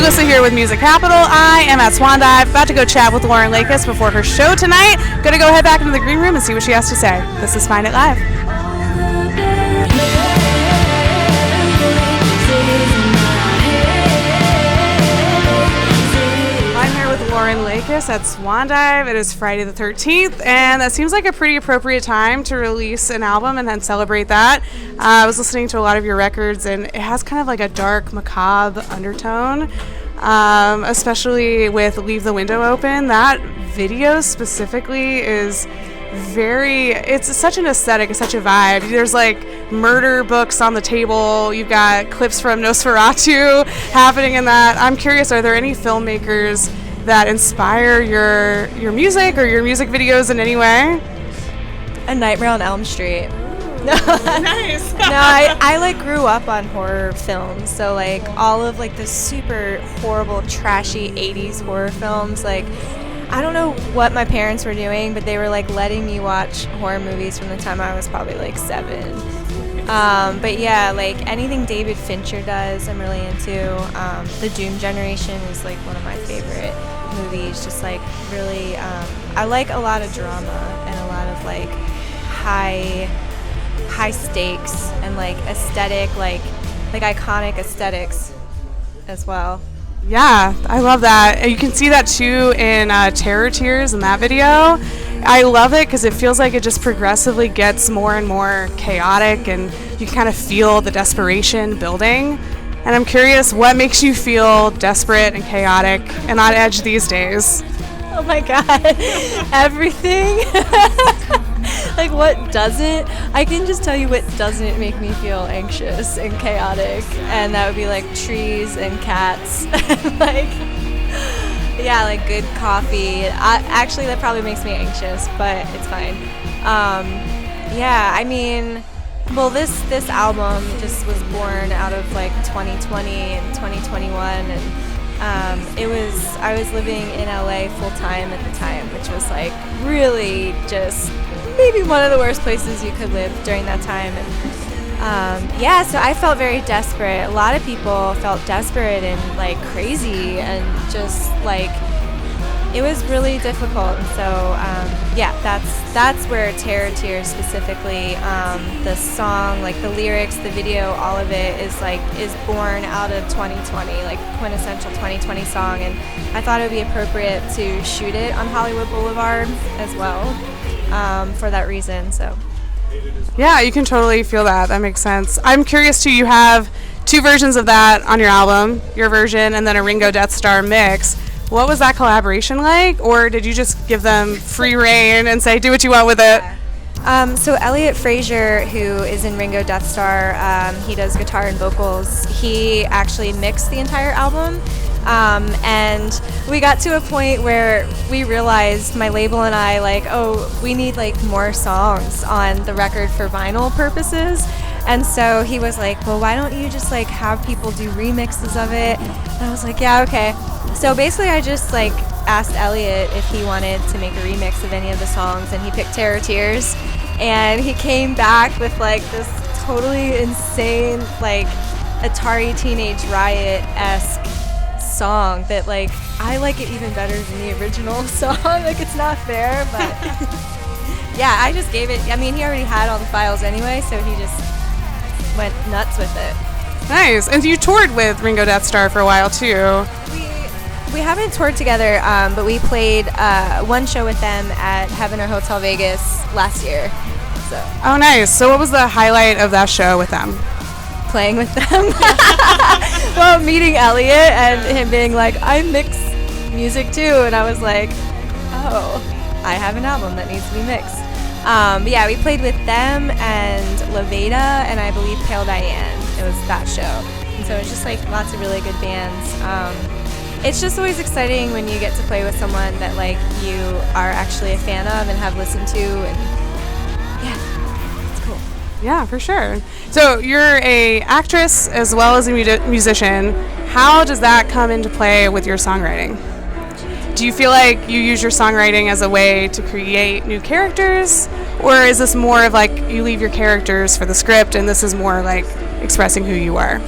Alyssa here with Music Capital. I am at Swan Dive, about to go chat with Lauren Lakis before her show tonight. Gonna go head back into the green room and see what she has to say. This is Find It Live. I'm here with Lauren Lakis at Swan Dive. It is Friday the 13th, and that seems like a pretty appropriate time to release an album and then celebrate that. I was listening to a lot of your records, and it has kind of like a dark, macabre undertone, especially with Leave the Window Open. That video specifically is it's such an aesthetic, it's such a vibe. There's like murder books on the table. You've got clips from Nosferatu happening in that. I'm curious, are there any filmmakers that inspire your music or your music videos in any way? A Nightmare on Elm Street. Nice. No, I like grew up on horror films, so like all of like the super horrible, trashy 80s horror films, like I don't know what my parents were doing, but they were like letting me watch horror movies from the time I was probably like 7. But yeah, like anything David Fincher does, I'm really into. The Doom Generation is like one of my favorite movies. Just like really, I like a lot of drama and a lot of like high stakes and like aesthetic, like iconic aesthetics as well. Yeah, I love that. And you can see that too in Terror Tears in that video. I love it because it feels like it just progressively gets more and more chaotic, and you kind of feel the desperation building. And I'm curious, what makes you feel desperate and chaotic and on edge these days? Oh my God, everything. Like what doesn't? I can just tell you what doesn't make me feel anxious and chaotic, and that would be like trees and cats. Like, yeah, like good coffee. Actually, that probably makes me anxious, but it's fine. Yeah, I mean, well, this album just was born out of like 2020 and 2021, and I was living in LA full time at the time, which was like really just maybe one of the worst places you could live during that time. And yeah, so I felt very desperate. A lot of people felt desperate and like crazy, and just like it was really difficult. And so yeah, that's where Terror Tears specifically, the song, like the lyrics, the video, all of it is born out of 2020, like quintessential 2020 song. And I thought it would be appropriate to shoot it on Hollywood Boulevard as well, for that reason. So yeah, you can totally feel that. That makes sense. I'm curious too, you have 2 versions of that on your album, your version and then a Ringo Death Star mix. What was that collaboration like, or did you just give them free reign and say do what you want with it? So Elliot Frazier, who is in Ringo Death Star, he does guitar and vocals. He actually mixed the entire album. And we got to a point where we realized, my label and I, like, oh, we need like more songs on the record for vinyl purposes. And so he was like, well, why don't you just like have people do remixes of it? And I was like, yeah, okay. So basically I just like asked Elliot if he wanted to make a remix of any of the songs, and he picked Terror Tears, and he came back with like this totally insane like Atari Teenage Riot-esque song that like I like it even better than the original song. Like it's not fair, but yeah, I just gave it. I mean, he already had all the files anyway, so he just went nuts with it. Nice. And you toured with Ringo Death Star for a while too. We haven't toured together, but we played one show with them at Heaven or Hotel Vegas last year. So. Oh, nice. So what was the highlight of that show with them? Playing with them. Well, meeting Elliot and him being like, I mix music too, and I was like, oh, I have an album that needs to be mixed. But yeah, we played with them and Levada and I believe Pale Diane. It was that show. And so it's just like lots of really good bands. It's just always exciting when you get to play with someone that like you are actually a fan of and have listened to, and yeah, it's cool. Yeah, for sure. So you're a actress as well as a musician. How does that come into play with your songwriting? Do you feel like you use your songwriting as a way to create new characters, or is this more of like you leave your characters for the script and this is more like expressing who you are?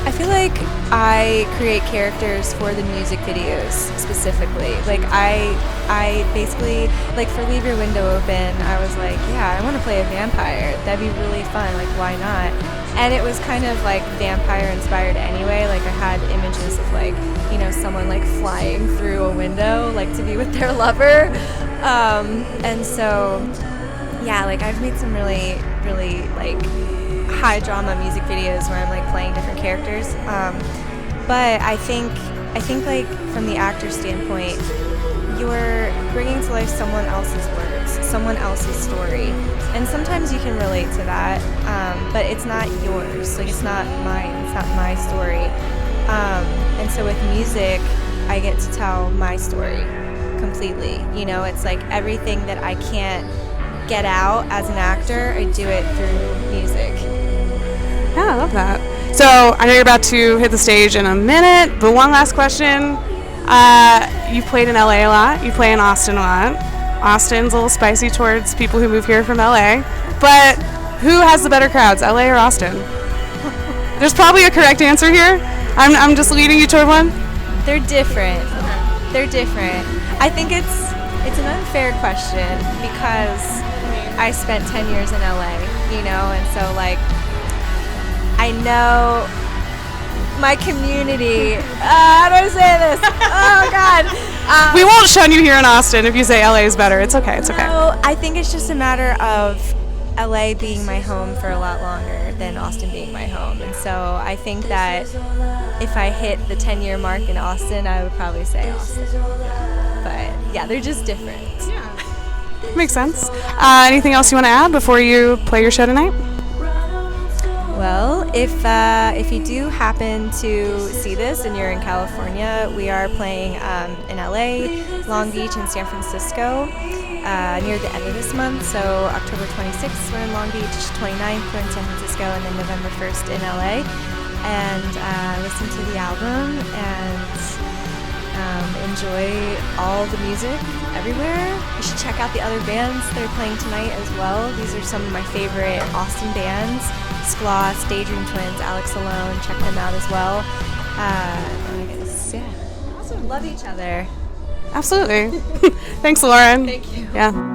I feel like I create characters for the music videos specifically. Like I basically, like for Leave Your Window Open, I was like, yeah, I want to play a vampire. That'd be really fun. Like, why not? And it was kind of like vampire inspired anyway. Like I had images of like, you know, someone like flying through a window, like to be with their lover. And so, yeah, like I've made some really, really like high drama music videos where I'm like playing different characters, but I think like from the actor standpoint, you're bringing to life someone else's words, someone else's story, and sometimes you can relate to that, but it's not yours, like it's not mine, it's not my story, and so with music I get to tell my story completely, you know, it's like everything that I can't get out as an actor, I do it through music. Yeah, I love that. So I know you're about to hit the stage in a minute, but one last question. You've played in LA a lot. You play in Austin a lot. Austin's a little spicy towards people who move here from LA, but who has the better crowds, LA or Austin? There's probably a correct answer here. I'm just leading you toward one. They're different. They're different. I think it's an unfair question because I spent 10 years in LA, you know, and so like I know my community. How do I say this? Oh God. We won't shun you here in Austin if you say LA is better. It's okay. It's okay. No, I think it's just a matter of LA being my home for a lot longer than Austin being my home, and so I think that if I hit the 10-year mark in Austin, I would probably say Austin. But yeah, they're just different. Yeah. Makes sense. Anything else you want to add before you play your show tonight? Well, if you do happen to see this and you're in California, we are playing in LA, Long Beach, and San Francisco near the end of this month. So October 26th, we're in Long Beach, 29th, we're in San Francisco, and then November 1st in LA. And listen to the album and enjoy all the music everywhere. You should check out the other bands that are playing tonight as well. These are some of my favorite Austin bands. Skloss, Daydream Twins, Alex Alone. Check them out as well. And I guess, yeah. Awesome. Love each other. Absolutely. Thanks, Lauren. Thank you. Yeah.